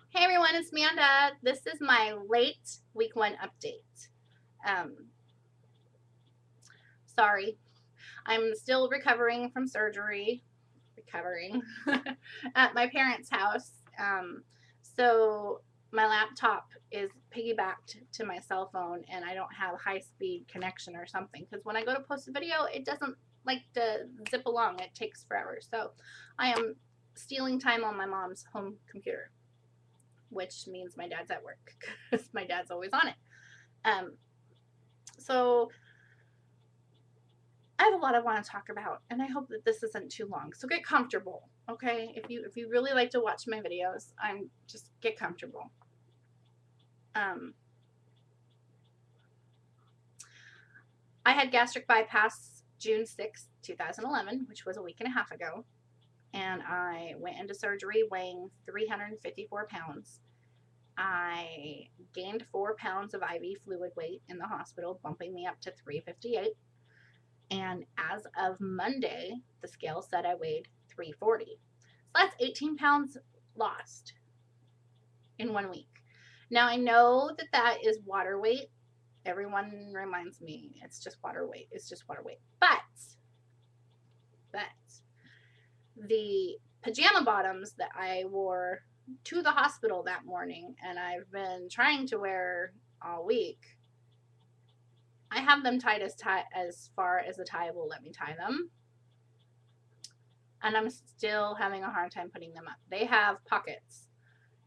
Hey everyone, it's Amanda. This is my late week 1 update. Um, Sorry, I'm still recovering from surgery, recovering at my parents' house. So my laptop is piggybacked to my cell phone and I don't have high speed connection or something because when I go to post a video, it doesn't like to zip along. It takes forever. So I am stealing time on my mom's home computer, which means my dad's at work because my dad's always on it. Um, so I have a lot I want to talk about, and I hope that this isn't too long. So get comfortable, okay? If you really like to watch my videos, I'm just get comfortable. Um, I had gastric bypass June 6th, 2011, which was a week and a half ago, and I went into surgery weighing 354 pounds. I gained 4 pounds of IV fluid weight in the hospital, bumping me up to 358. And as of Monday, the scale said I weighed 340. So that's 18 pounds lost in 1 week. Now I know that that is water weight. Everyone reminds me it's just water weight. It's just water weight. But the pajama bottoms that I wore to the hospital that morning and I've been trying to wear all week, I have them tied as far as the tie will let me tie them. And I'm still having a hard time putting them up. They have pockets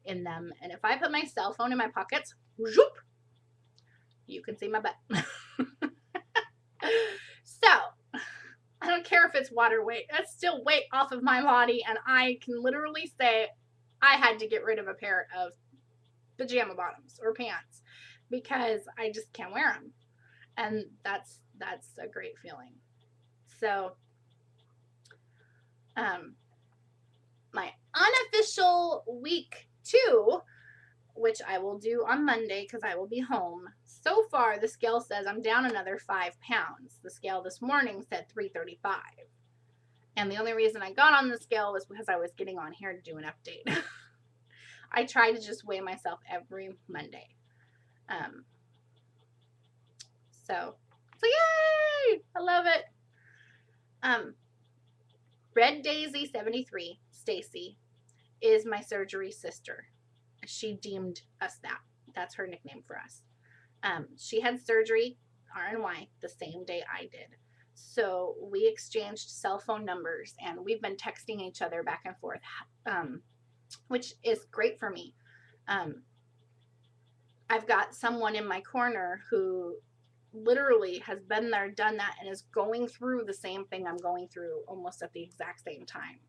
in them, and if I put my cell phone in my pockets, whoop, you can see my butt. So I don't care if it's water weight, that's still weight off of my body, and I can literally say I had to get rid of a pair of pajama bottoms or pants because I just can't wear them, and that's a great feeling. So my unofficial week 2, which I will do on Monday because I will be home. So far, the scale says I'm down another 5 pounds. The scale this morning said 335. And the only reason I got on the scale was because I was getting on here to do an update. I try to just weigh myself every Monday. So yay! I love it. Red Daisy 73, Stacy, is my surgery sister. She deemed us that. That's her nickname for us. She had surgery, RNY, the same day I did. So we exchanged cell phone numbers and we've been texting each other back and forth, which is great for me. I've got someone in my corner who literally has been there, done that, and is going through the same thing I'm going through almost at the exact same time.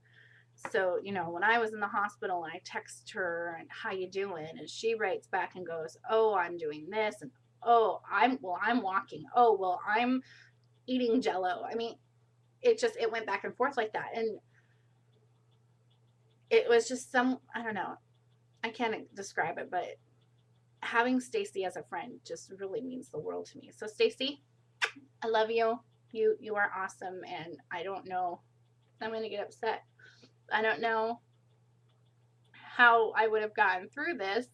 So, you know, when I was in the hospital and I text her and how you doing, and she writes back and goes, oh, I'm doing this, and oh, I'm walking, oh, well, I'm eating Jello. I mean, it went back and forth like that, and it was just I don't know, I can't describe it, but having Stacy as a friend just really means the world to me. So Stacy, I love you. You are awesome, and I don't know, I'm gonna get upset. I don't know how I would have gotten through this.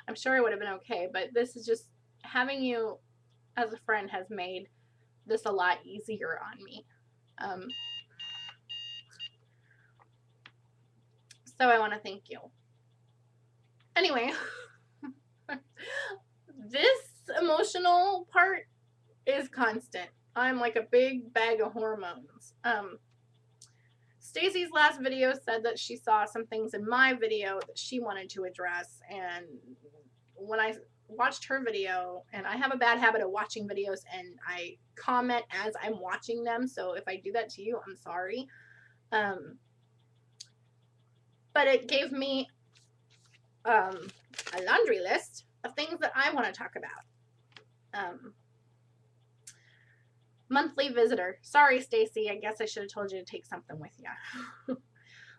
I'm sure I would have been okay, but this is just, having you as a friend has made this a lot easier on me. So I want to thank you. Anyway, this emotional part is constant. I'm like a big bag of hormones. Stacy's last video said that she saw some things in my video that she wanted to address, and when I watched her video, and I have a bad habit of watching videos and I comment as I'm watching them, so if I do that to you, I'm sorry. But it gave me a laundry list of things that I want to talk about. Monthly visitor. Sorry, Stacy, I guess I should have told you to take something with you.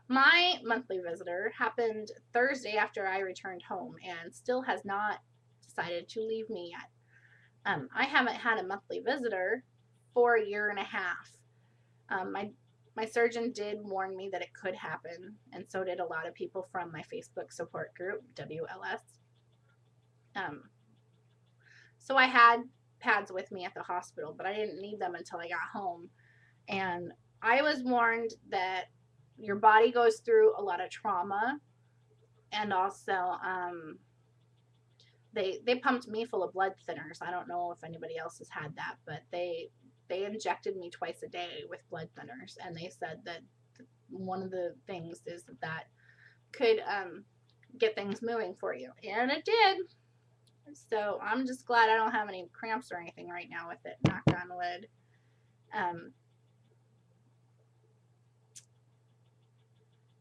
My monthly visitor happened Thursday after I returned home and still has not decided to leave me yet. I haven't had a monthly visitor for a year and a half. My My surgeon did warn me that it could happen, and so did a lot of people from my Facebook support group, WLS. Um, so I had pads with me at the hospital, but I didn't need them until I got home. And I was warned that your body goes through a lot of trauma, and also they pumped me full of blood thinners. I don't know if anybody else has had that, but they injected me twice a day with blood thinners, and they said that one of the things is that could get things moving for you, and it did. So I'm just glad I don't have any cramps or anything right now with it. Knock on wood.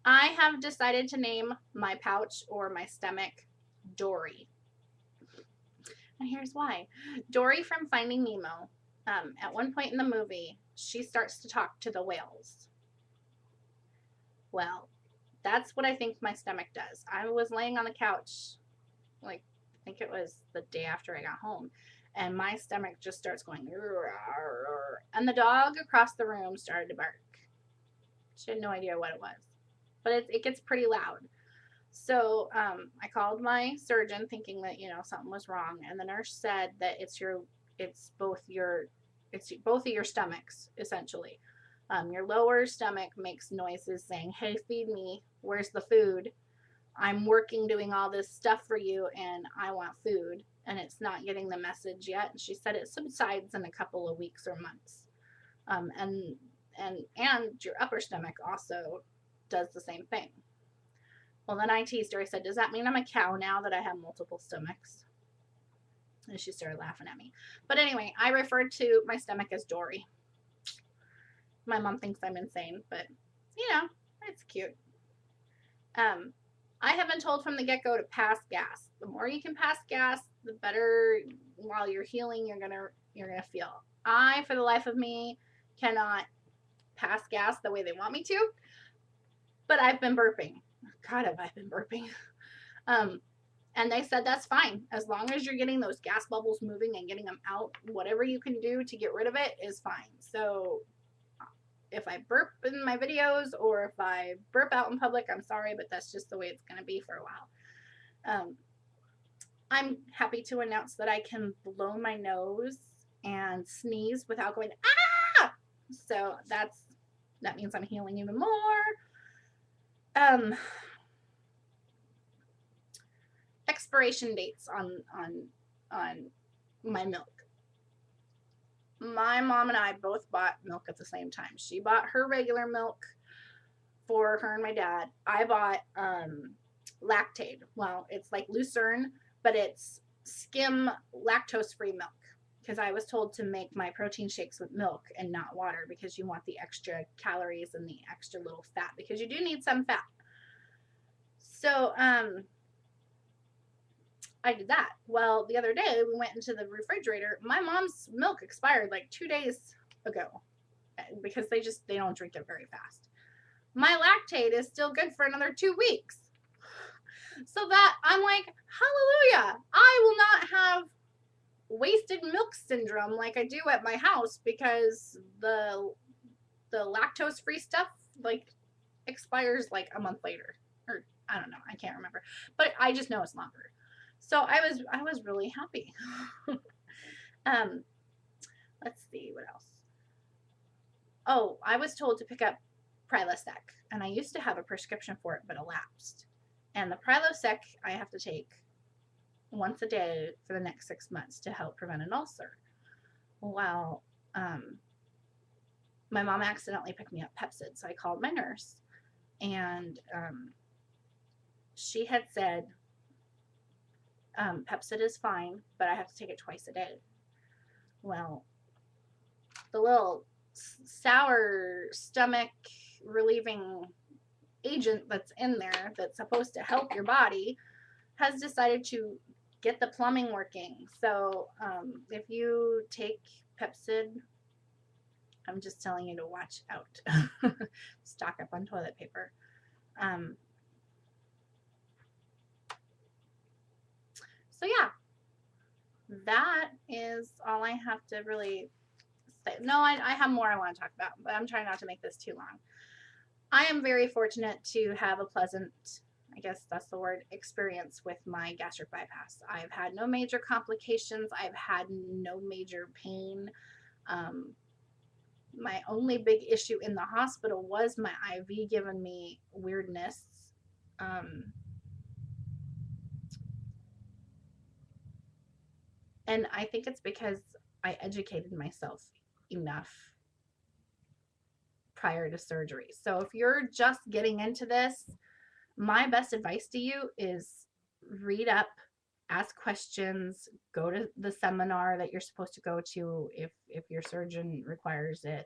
I have decided to name my pouch or my stomach Dory. And here's why. Dory from Finding Nemo, at one point in the movie, she starts to talk to the whales. Well, that's what I think my stomach does. I was laying on the couch, like, I think it was the day after I got home, and my stomach just starts going, and the dog across the room started to bark. She had no idea what it was, but it gets pretty loud. So I called my surgeon thinking that, you know, something was wrong, and the nurse said that it's both of your stomachs, essentially. Your lower stomach makes noises saying, hey, feed me, where's the food? I'm working doing all this stuff for you and I want food, and it's not getting the message yet. And she said it subsides in a couple of weeks or months. And your upper stomach also does the same thing. Well, then I teased her. I said, does that mean I'm a cow now that I have multiple stomachs? And she started laughing at me. But anyway, I referred to my stomach as Dory. My mom thinks I'm insane, but, you know, it's cute. I have been told from the get-go to pass gas. The more you can pass gas, the better while you're healing you're gonna feel. I, for the life of me, cannot pass gas the way they want me to, but I've been burping. God, have I been burping. And they said that's fine. As long as you're getting those gas bubbles moving and getting them out, whatever you can do to get rid of it is fine. So if I burp in my videos or if I burp out in public, I'm sorry, but that's just the way it's going to be for a while. I'm happy to announce that I can blow my nose and sneeze without going, ah! So that means I'm healing even more. Expiration dates on my milk. My mom and I both bought milk at the same time. She bought her regular milk for her and my dad. I bought Lactaid. Well, it's like Lucerne, but it's skim lactose-free milk, because I was told to make my protein shakes with milk and not water, because you want the extra calories and the extra little fat, because you do need some fat. So I did that. Well, the other day we went into the refrigerator. My mom's milk expired like 2 days ago, because they don't drink it very fast. My Lactaid is still good for another 2 weeks. So that I'm like, hallelujah, I will not have wasted milk syndrome like I do at my house, because the lactose-free stuff like expires like a month later, or I don't know, I can't remember, but I just know it's longer. So I was really happy. Let's see what else. Oh, I was told to pick up Prilosec, and I used to have a prescription for it, but it lapsed. And the Prilosec I have to take once a day for the next 6 months to help prevent an ulcer. Well, my mom accidentally picked me up Pepcid, so I called my nurse, and she had said, Pepcid is fine, but I have to take it twice a day. Well, the little sour stomach relieving agent that's in there that's supposed to help your body has decided to get the plumbing working. So if you take Pepcid, I'm just telling you to watch out. Stock up on toilet paper. So yeah, that is all I have to really No, I have more I want to talk about, but I'm trying not to make this too long. I am very fortunate to have a pleasant, I guess that's the word, experience with my gastric bypass. I've had no major complications. I've had no major pain. My only big issue in the hospital was my IV giving me weirdness. And I think it's because I educated myself enough prior to surgery. So if you're just getting into this, my best advice to you is read up, ask questions, go to the seminar that you're supposed to go to if your surgeon requires it.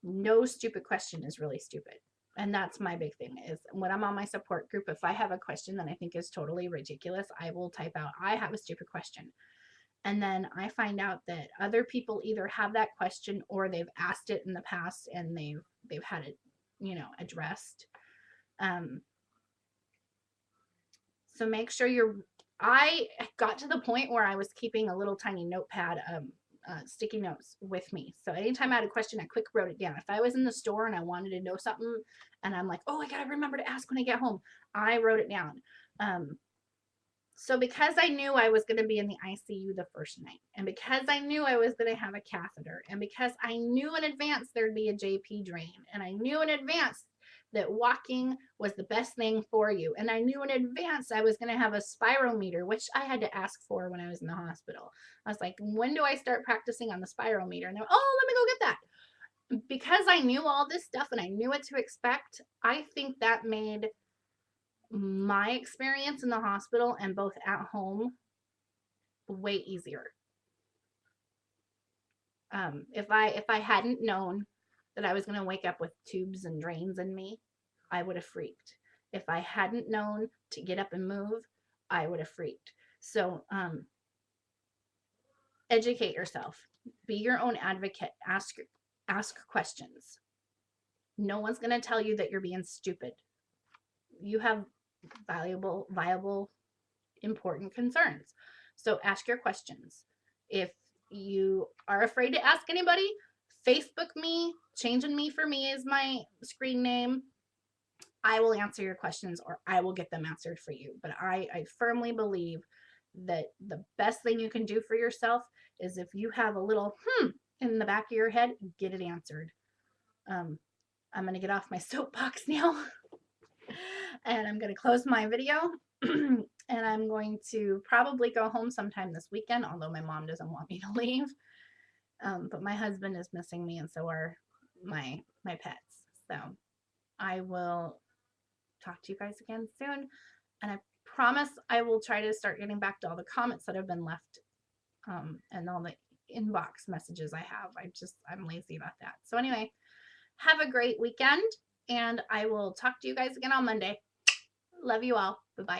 No stupid question is really stupid. And that's my big thing is when I'm on my support group, if I have a question that I think is totally ridiculous, I will type out, I have a stupid question. And then I find out that other people either have that question or they've asked it in the past and they've had it, addressed. So make sure I got to the point where I was keeping a little tiny notepad, sticky notes with me. So anytime I had a question, I quick wrote it down. If I was in the store and I wanted to know something and I'm like, oh, I got to remember to ask when I get home, I wrote it down. So because I knew I was going to be in the ICU the first night, and because I knew I was going to have a catheter, and because I knew in advance there'd be a JP drain, and I knew in advance that walking was the best thing for you, and I knew in advance I was going to have a spirometer, which I had to ask for when I was in the hospital. I was like, when do I start practicing on the spirometer? And they're, oh, let me go get that. Because I knew all this stuff and I knew what to expect, I think that made my experience in the hospital and both at home way easier. If I hadn't known that I was going to wake up with tubes and drains in me, I would have freaked. If I hadn't known to get up and move, I would have freaked. So educate yourself. Be your own advocate. Ask questions. No one's going to tell you that you're being stupid. You have viable, important concerns. So ask your questions. If you are afraid to ask anybody, Facebook me. Changing Me for Me is my screen name. I will answer your questions or I will get them answered for you. But I firmly believe that the best thing you can do for yourself is if you have a little in the back of your head, get it answered. I'm going to get off my soapbox now. And I'm going to close my video. And I'm going to probably go home sometime this weekend, although my mom doesn't want me to leave. But my husband is missing me, and so are my pets. So I will talk to you guys again soon. And I promise I will try to start getting back to all the comments that have been left and all the inbox messages I have. I'm lazy about that. So anyway, have a great weekend, and I will talk to you guys again on Monday. Love you all.